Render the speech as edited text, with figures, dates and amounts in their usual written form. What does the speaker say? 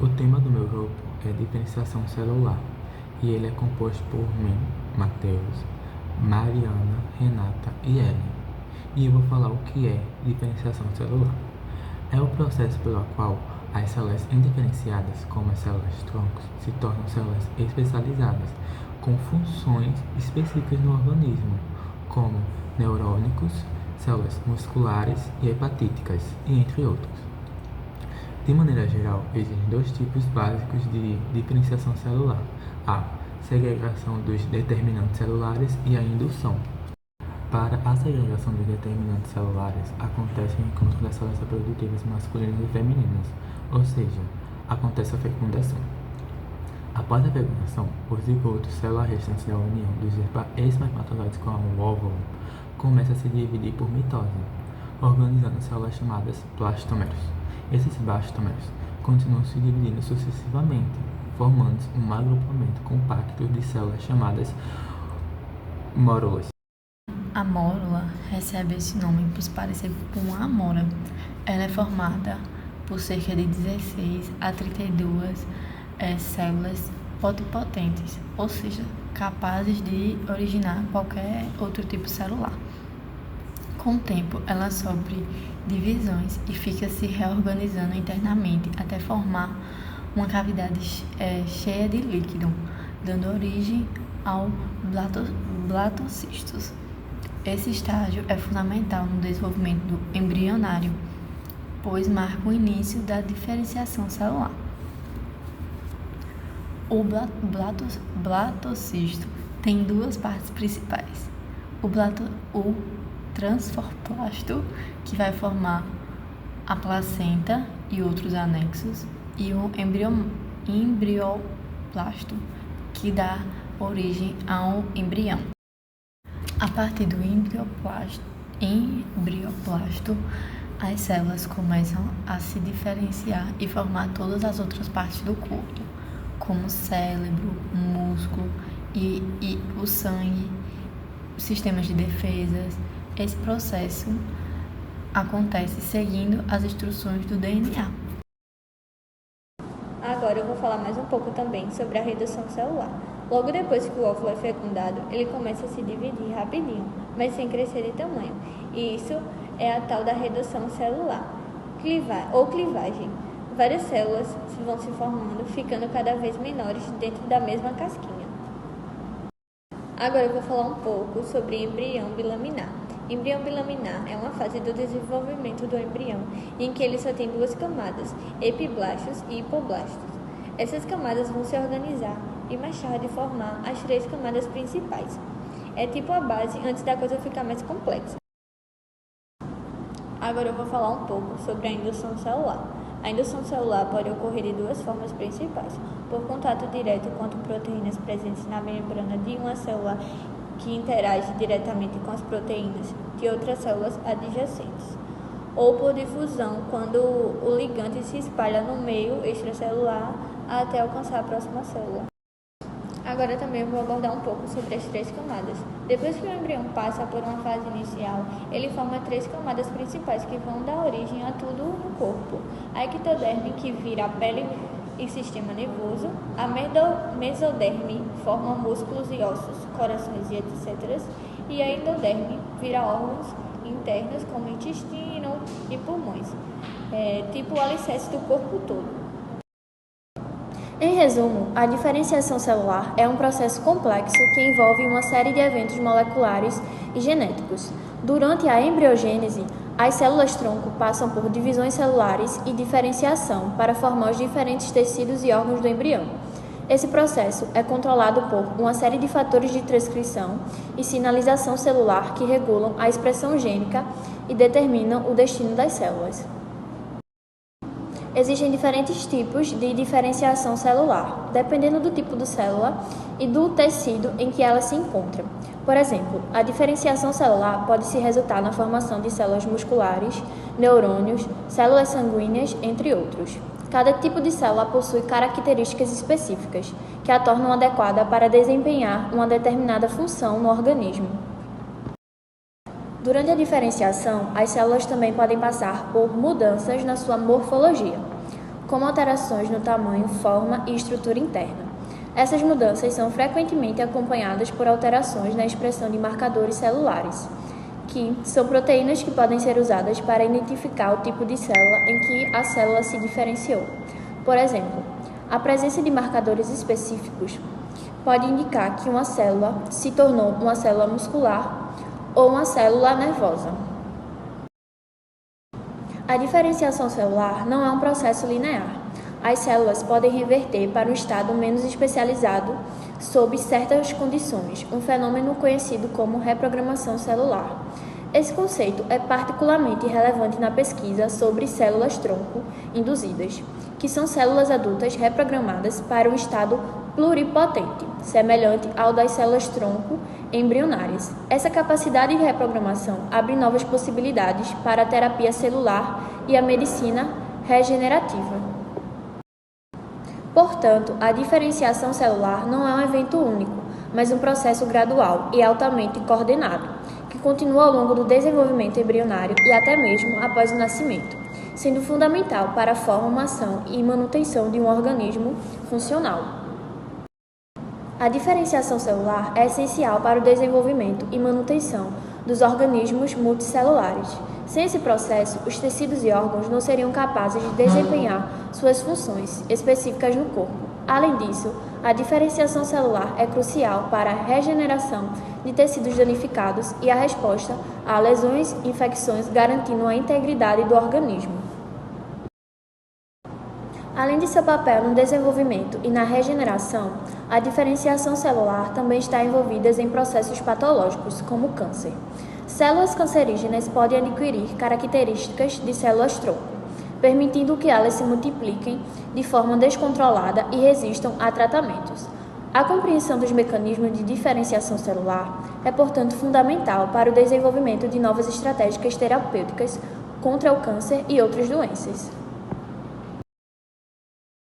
O tema do meu grupo é diferenciação celular e ele é composto por mim, Matheus, Mariana, Renata e Ellen. E eu vou falar o que é diferenciação celular. É o processo pelo qual as células indiferenciadas, como as células-troncos, se tornam células especializadas, com funções específicas no organismo, como neurônicos, células musculares e hepatíticas, e entre outros. De maneira geral, existem dois tipos básicos de diferenciação celular: a segregação dos determinantes celulares e a indução. Para a segregação dos determinantes celulares, acontece o encontro das células reprodutivas masculinas e femininas, ou seja, acontece a fecundação. Após a fecundação, os zigotos, células restantes da união dos espermatozoides com o óvulo, começam a se dividir por mitose, organizando células chamadas blastômeros. Esses blastômeros continuam se dividindo sucessivamente, formando um agrupamento compacto de células chamadas mórulas. A mórula recebe esse nome por se parecer com uma amora. Ela é formada por cerca de 16 a 32 células potentes, ou seja, capazes de originar qualquer outro tipo celular. Com o tempo, ela sofre divisões e fica se reorganizando internamente até formar uma cavidade cheia de líquido, dando origem ao blatocistos. Esse estágio é fundamental no desenvolvimento do embrionário, pois marca o início da diferenciação celular. O blatocisto tem duas partes principais: o transforplasto, que vai formar a placenta e outros anexos, e o embrioplasto, que dá origem ao embrião. A partir do embrioplasto, as células começam a se diferenciar e formar todas as outras partes do corpo, como o cérebro, o músculo e o sangue, sistemas de defesas. Esse processo acontece seguindo as instruções do DNA. Agora eu vou falar mais um pouco também sobre a redução celular. Logo depois que o óvulo é fecundado, ele começa a se dividir rapidinho, mas sem crescer de tamanho. E isso é a tal da redução celular, clivagem. Várias células vão se formando, ficando cada vez menores dentro da mesma casquinha. Agora eu vou falar um pouco sobre embrião bilaminar. Embrião bilaminar é uma fase do desenvolvimento do embrião em que ele só tem duas camadas, epiblastos e hipoblastos. Essas camadas vão se organizar e mais tarde formar as três camadas principais. É tipo a base antes da coisa ficar mais complexa. Agora eu vou falar um pouco sobre a indução celular. A indução celular pode ocorrer de duas formas principais: por contato direto com proteínas presentes na membrana de uma célula que interage diretamente com as proteínas de outras células adjacentes, ou por difusão, quando o ligante se espalha no meio extracelular até alcançar a próxima célula. Agora também vou abordar um pouco sobre as três camadas. Depois que o embrião passa por uma fase inicial, ele forma três camadas principais que vão dar origem a tudo no corpo: a ectoderme, que vira a pele e sistema nervoso; a mesoderme forma músculos e ossos, corações e etc. E a endoderme vira órgãos internos como intestino e pulmões, tipo o alicerce do corpo todo. Em resumo, a diferenciação celular é um processo complexo que envolve uma série de eventos moleculares e genéticos. Durante a embriogênese, as células-tronco passam por divisões celulares e diferenciação para formar os diferentes tecidos e órgãos do embrião. Esse processo é controlado por uma série de fatores de transcrição e sinalização celular que regulam a expressão gênica e determinam o destino das células. Existem diferentes tipos de diferenciação celular, dependendo do tipo de célula e do tecido em que ela se encontra. Por exemplo, a diferenciação celular pode se resultar na formação de células musculares, neurônios, células sanguíneas, entre outros. Cada tipo de célula possui características específicas, que a tornam adequada para desempenhar uma determinada função no organismo. Durante a diferenciação, as células também podem passar por mudanças na sua morfologia. como alterações no tamanho, forma e estrutura interna. Essas mudanças são frequentemente acompanhadas por alterações na expressão de marcadores celulares, que são proteínas que podem ser usadas para identificar o tipo de célula em que a célula se diferenciou. Por exemplo, a presença de marcadores específicos pode indicar que uma célula se tornou uma célula muscular ou uma célula nervosa. A diferenciação celular não é um processo linear. As células podem reverter para um estado menos especializado sob certas condições, um fenômeno conhecido como reprogramação celular. Esse conceito é particularmente relevante na pesquisa sobre células-tronco induzidas, que são células adultas reprogramadas para um estado pluripotente, semelhante ao das células-tronco embrionárias. Essa capacidade de reprogramação abre novas possibilidades para a terapia celular e a medicina regenerativa. Portanto, a diferenciação celular não é um evento único, mas um processo gradual e altamente coordenado, que continua ao longo do desenvolvimento embrionário e até mesmo após o nascimento, sendo fundamental para a formação e manutenção de um organismo funcional. A diferenciação celular é essencial para o desenvolvimento e manutenção dos organismos multicelulares. Sem esse processo, os tecidos e órgãos não seriam capazes de desempenhar suas funções específicas no corpo. Além disso, a diferenciação celular é crucial para a regeneração de tecidos danificados e a resposta a lesões e infecções, garantindo a integridade do organismo. Além de seu papel no desenvolvimento e na regeneração, a diferenciação celular também está envolvida em processos patológicos, como o câncer. Células cancerígenas podem adquirir características de células-tronco, permitindo que elas se multipliquem de forma descontrolada e resistam a tratamentos. A compreensão dos mecanismos de diferenciação celular é, portanto, fundamental para o desenvolvimento de novas estratégias terapêuticas contra o câncer e outras doenças.